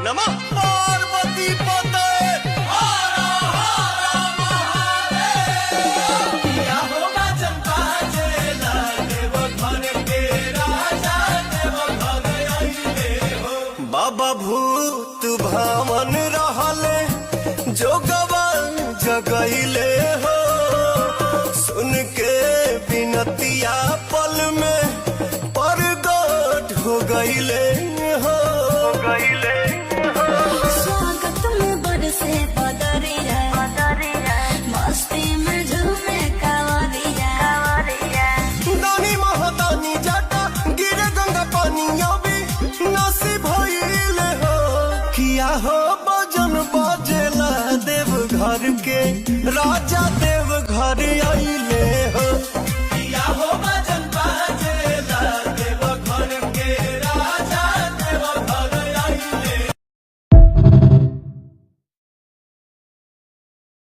नमः। पार्वती पते बाबा भूत भावन रहले जोगवा जगैले हो, सुन के बिनतिया पल में परगट हो गईले हो। स्वागत में बरसे बदरिया, मस्ती में झूमे कांवरिया। दानी महादानी जाटा गिरे गंगा पानी अभी नसीब भइले हो। किया हो भजन बाजेला देव घर के राजा